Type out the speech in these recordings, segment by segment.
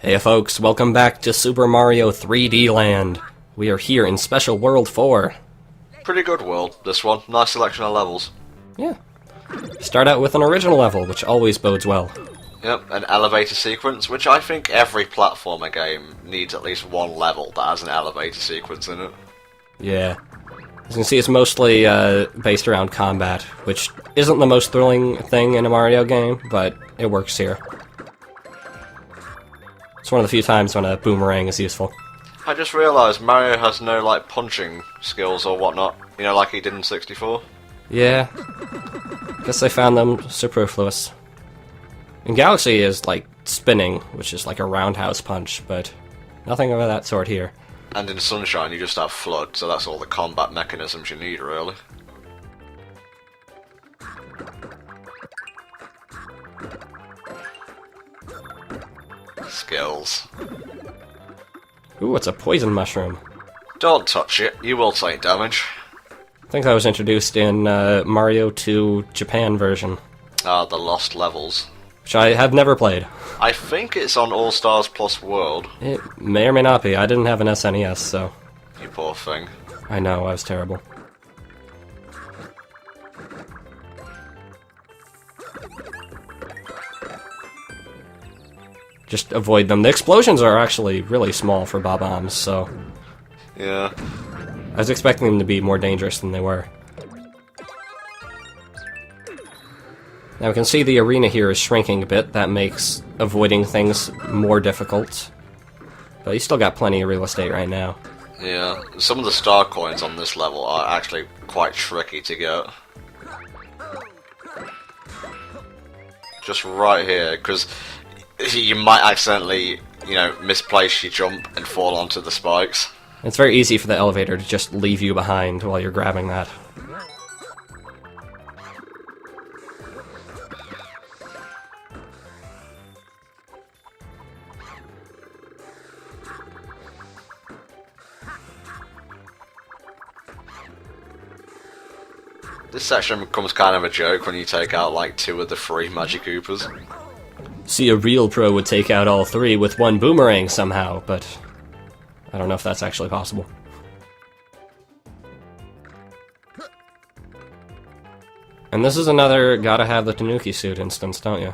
Hey folks, welcome back to Super Mario 3D Land. We are here in Special World 4. Pretty good world, this one. Nice selection of levels. Yeah. Start out with an original level, which always bodes well. Yep, an elevator sequence, which I think every platformer game needs at least one level that has an elevator sequence in it. Yeah. As you can see, it's mostly based around combat, which isn't the most thrilling thing in a Mario game, but it works here. It's one of the few times when a boomerang is useful. I just realised Mario has no, like, punching skills or whatnot, you know, like he did in 64. Yeah. Guess they found them superfluous. And Galaxy is, like, spinning, which is like a roundhouse punch, but nothing of that sort here. And in Sunshine you just have Flood, so that's all the combat mechanisms you need, really. Skills. Ooh, it's a poison mushroom. Don't touch it, you will take damage. I think that was introduced in Mario 2 Japan version. Ah, the Lost Levels. Which I have never played. I think it's on All Stars Plus World. It may or may not be. I didn't have an SNES, so... You poor thing. I know, I was terrible. Just avoid them. The explosions are actually really small for Bob-ombs, so... Yeah. I was expecting them to be more dangerous than they were. Now we can see the arena here is shrinking a bit. That makes avoiding things more difficult. But you still got plenty of real estate right now. Yeah, some of the star coins on this level are actually quite tricky to get. Just right here, because you might accidentally, you know, misplace your jump and fall onto the spikes. It's very easy for the elevator to just leave you behind while you're grabbing that. This section becomes kind of a joke when you take out like 2 of the 3 Magic Koopas. See, a real pro would take out all 3 with one boomerang somehow, but I don't know if that's actually possible. And this is another gotta have the Tanuki suit instance, don't you?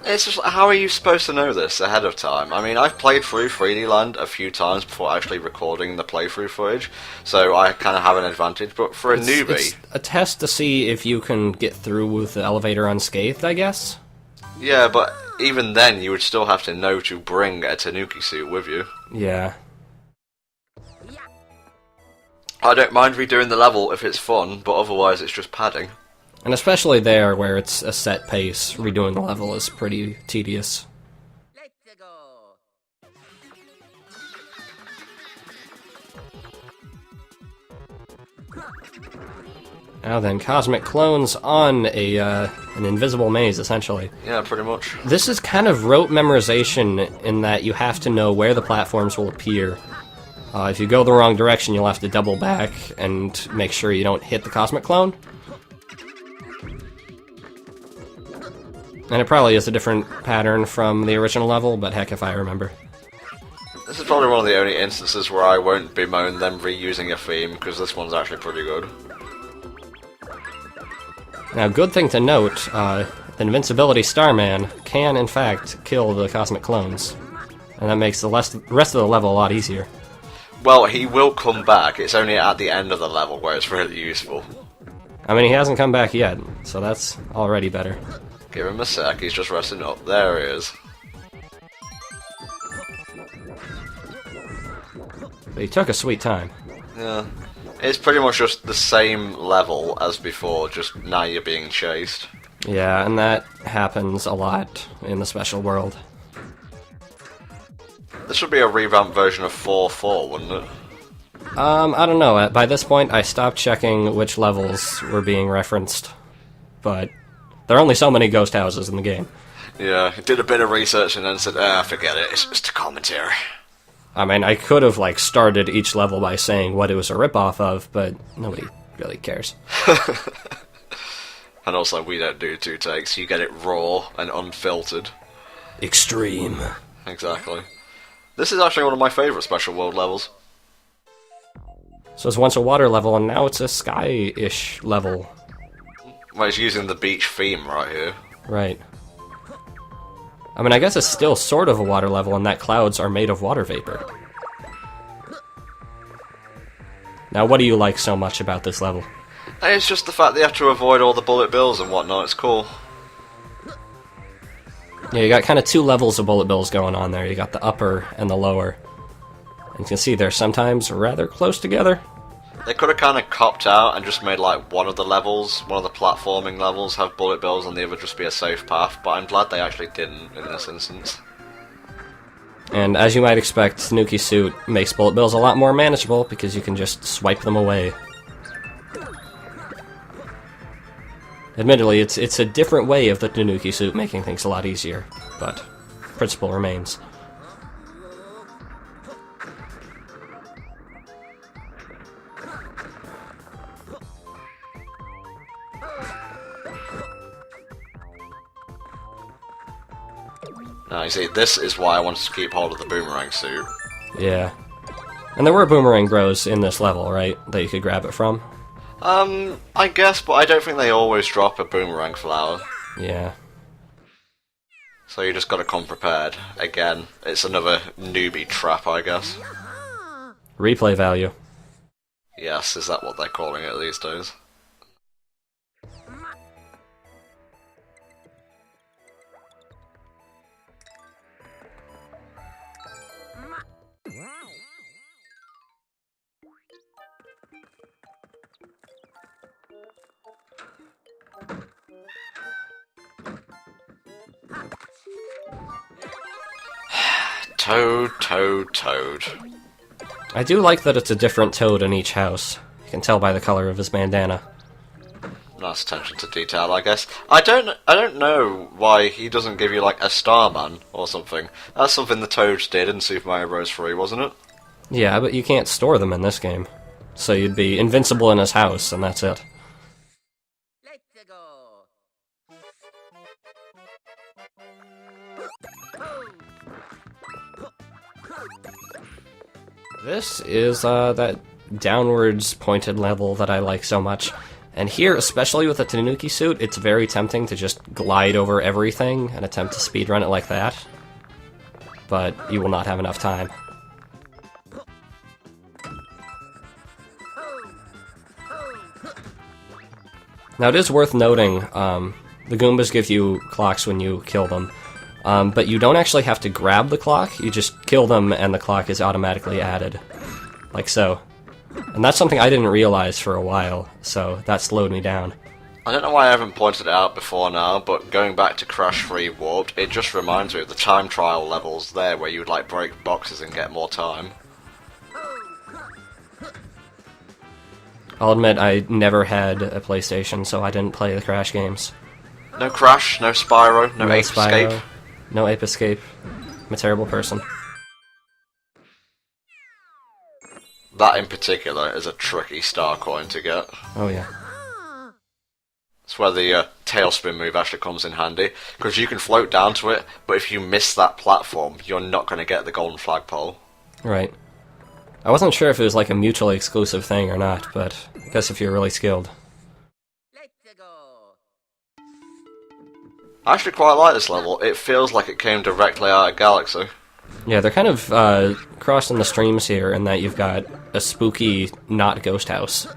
It's just, how are you supposed to know this ahead of time? I mean, I've played through 3D Land a few times before actually recording the playthrough footage, so I kind of have an advantage, but for a newbie... It's a test to see if you can get through with the elevator unscathed, I guess? Yeah, but even then you would still have to know to bring a Tanuki suit with you. Yeah. I don't mind redoing the level if it's fun, but otherwise it's just padding. And especially there, where it's a set pace, redoing the level is pretty tedious. Let's go. Now then, cosmic clones on an invisible maze, essentially. Yeah, pretty much. This is kind of rote memorization in that you have to know where the platforms will appear. If you go the wrong direction, you'll have to double back and make sure you don't hit the cosmic clone. And it probably is a different pattern from the original level, but heck if I remember. This is probably one of the only instances where I won't bemoan them reusing a theme, because this one's actually pretty good. Now, good thing to note, the Invincibility Starman can, in fact, kill the cosmic clones. And that makes the rest of the level a lot easier. Well, he will come back, it's only at the end of the level where it's really useful. I mean, he hasn't come back yet, so that's already better. Give him a sec, he's just resting up. There he is. But he took a sweet time. Yeah. It's pretty much just the same level as before, just now you're being chased. Yeah, and that happens a lot in the special world. This should be a revamped version of 4.4, wouldn't it? I don't know. By this point, I stopped checking which levels were being referenced. But there are only so many ghost houses in the game. Yeah, did a bit of research and then said, forget it, it's just a commentary. I mean, I could have, like, started each level by saying what it was a ripoff of, but nobody really cares. And also, we don't do 2 takes, you get it raw and unfiltered. Extreme. Exactly. This is actually one of my favourite special world levels. So it's once a water level, and now it's a sky-ish level. Well, it's using the beach theme right here. Right. I mean, I guess it's still sort of a water level, in that clouds are made of water vapor. Now, what do you like so much about this level? And it's just the fact that you have to avoid all the bullet bills and whatnot, it's cool. Yeah, you got kind of two levels of bullet bills going on there. You got the upper and the lower. And you can see they're sometimes rather close together. They could have kind of copped out and just made like one of the levels, one of the platforming levels, have bullet bills and the other just be a safe path, but I'm glad they actually didn't in this instance. And as you might expect, Tanuki Suit makes bullet bills a lot more manageable because you can just swipe them away. Admittedly, it's a different way of the Tanuki Suit making things a lot easier, but principle remains. Now, you see, this is why I wanted to keep hold of the boomerang suit. Yeah. And there were boomerang bros in this level, right? That you could grab it from? I guess, but I don't think they always drop a boomerang flower. Yeah. So you just gotta come prepared. Again, it's another newbie trap, I guess. Replay value. Yes, is that what they're calling it these days? Toad, Toad, Toad. I do like that it's a different Toad in each house. You can tell by the color of his bandana. Nice attention to detail, I guess. I don't know why he doesn't give you like a Starman or something. That's something the Toads did in Super Mario Bros. 3, wasn't it? Yeah, but you can't store them in this game. So you'd be invincible in his house, and that's it. Let's go. This is that downwards pointed level that I like so much. And here, especially with the Tanuki Suit, it's very tempting to just glide over everything and attempt to speedrun it like that. But you will not have enough time. Now it is worth noting, the Goombas give you clocks when you kill them. But you don't actually have to grab the clock, you just kill them and the clock is automatically added. Like so. And that's something I didn't realize for a while, so that slowed me down. I don't know why I haven't pointed it out before now, but going back to Crash 3 Warped, it just reminds me of the time trial levels there where you would like break boxes and get more time. I'll admit I never had a PlayStation, so I didn't play the Crash games. No Crash, no Spyro, no Ape Escape. No Ape Escape. I'm a terrible person. That in particular is a tricky star coin to get. Oh yeah. That's where the tailspin move actually comes in handy, because you can float down to it, but if you miss that platform, you're not going to get the golden flagpole. Right. I wasn't sure if it was like a mutually exclusive thing or not, but I guess if you're really skilled. Let's go. I actually quite like this level. It feels like it came directly out of Galaxy. Yeah, they're kind of crossing the streams here in that you've got a spooky, not ghost house.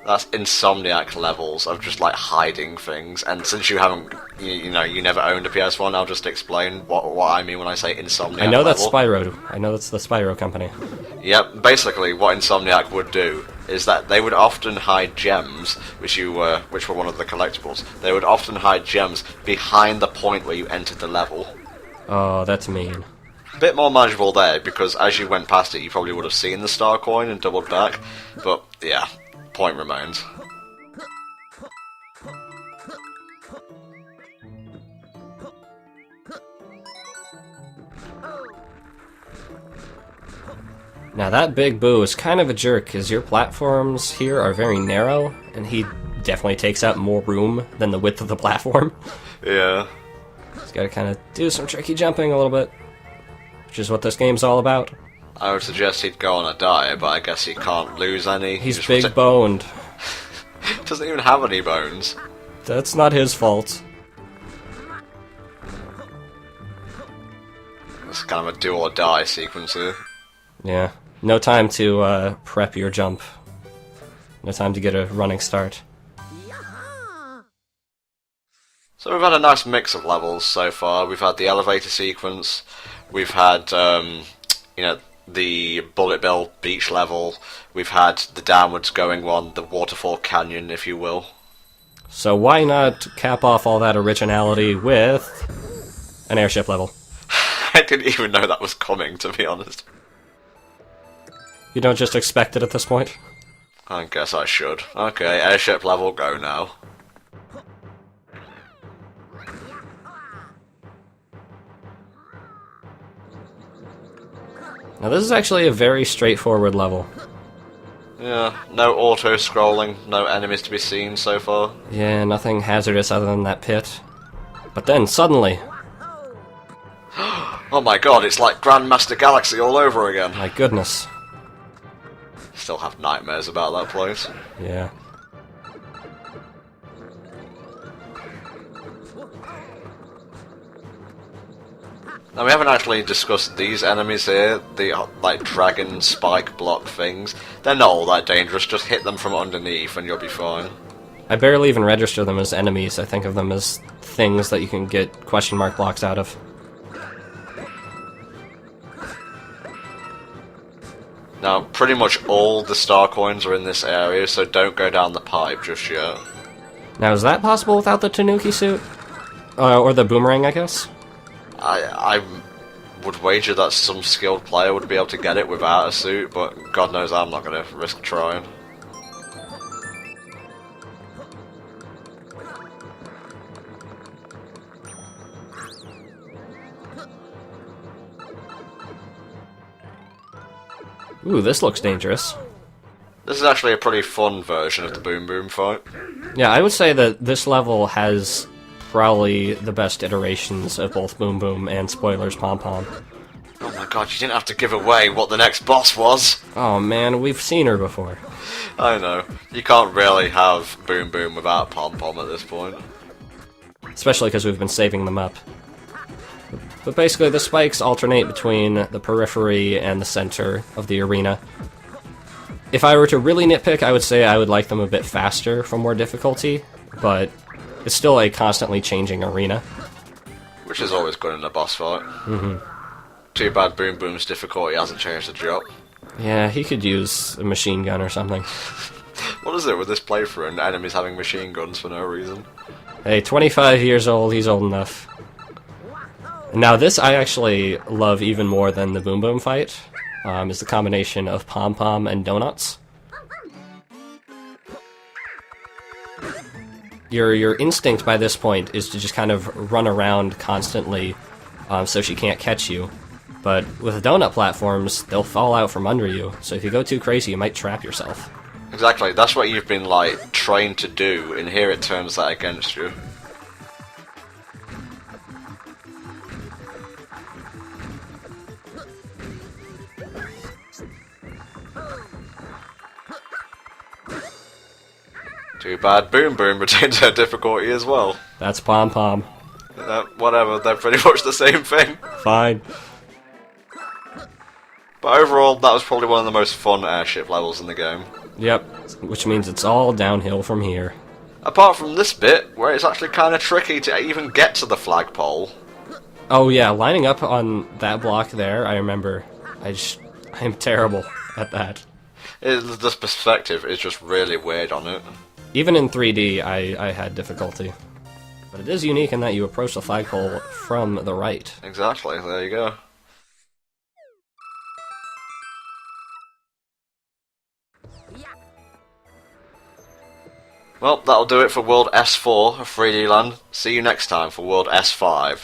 That's Insomniac levels of just like hiding things, and since you haven't, you never owned a PS1, I'll just explain what I mean when I say Insomniac I know that's level. Spyro. I know that's the Spyro company. Yep, basically what Insomniac would do is that they would often hide gems, which were one of the collectibles. They would often hide gems behind the point where you entered the level. Oh, that's mean. Bit more manageable there, because as you went past it, you probably would have seen the star coin and doubled back, but yeah. Point remains. Now that Big Boo is kind of a jerk, because your platforms here are very narrow, and he definitely takes up more room than the width of the platform. Yeah. He's got to kind of do some tricky jumping a little bit, which is what this game's all about. I would suggest he'd go on a diet, but I guess he can't lose any. He's big boned. Doesn't even have any bones. That's not his fault. It's kind of a do or die sequence here. Yeah. No time to prep your jump. No time to get a running start. So we've had a nice mix of levels so far. We've had the elevator sequence, we've had, you know, the bullet bill beach level, we've had the downwards going one, the waterfall canyon, if you will. So why not cap off all that originality with an airship level? I didn't even know that was coming, to be honest. You don't just expect it at this point? I guess I should. Okay, airship level, go now. Now this is actually a very straightforward level. Yeah, no auto-scrolling, no enemies to be seen so far. Yeah, nothing hazardous other than that pit. But then, suddenly... Oh my god, it's like Grandmaster Galaxy all over again. My goodness. Still have nightmares about that place. Yeah. Now we haven't actually discussed these enemies here, the like dragon spike block things. They're not all that dangerous, just hit them from underneath and you'll be fine. I barely even register them as enemies. I think of them as things that you can get question mark blocks out of. Now, pretty much all the star coins are in this area, so don't go down the pipe just yet. Now, is that possible without the Tanuki suit? Or the boomerang, I guess? I would wager that some skilled player would be able to get it without a suit, but God knows I'm not going to risk trying. Ooh, this looks dangerous. This is actually a pretty fun version of the Boom Boom fight. Yeah, I would say that this level has probably the best iterations of both Boom Boom and, spoilers, Pom Pom. Oh my god, you didn't have to give away what the next boss was! Oh man, we've seen her before. I know. You can't really have Boom Boom without Pom Pom at this point. Especially because we've been saving them up. But basically, the spikes alternate between the periphery and the center of the arena. If I were to really nitpick, I would say I would like them a bit faster for more difficulty, but it's still a constantly changing arena. Which is always good in a boss fight. Too bad Boom Boom's difficulty hasn't changed a drop. Yeah, he could use a machine gun or something. What is it with this playthrough and enemies having machine guns for no reason? Hey, 25 years old, he's old enough. Now this I actually love even more than the Boom Boom fight, is the combination of Pom Pom and Donuts. Your instinct by this point is to just kind of run around constantly so she can't catch you. But with donut platforms, they'll fall out from under you, so if you go too crazy, you might trap yourself. Exactly, that's what you've been, like, trained to do, and here it turns that against you. Too bad Boom Boom retains her difficulty as well. That's Pom Pom. Whatever, they're pretty much the same thing. Fine. But overall, that was probably one of the most fun airship levels in the game. Yep, which means it's all downhill from here. Apart from this bit, where it's actually kind of tricky to even get to the flagpole. Oh yeah, lining up on that block there, I remember. I'm terrible at that. The perspective is just really weird on it. Even in 3D, I had difficulty. But it is unique in that you approach the flagpole from the right. Exactly, there you go. Well, that'll do it for World S4 of 3D Land. See you next time for World S5.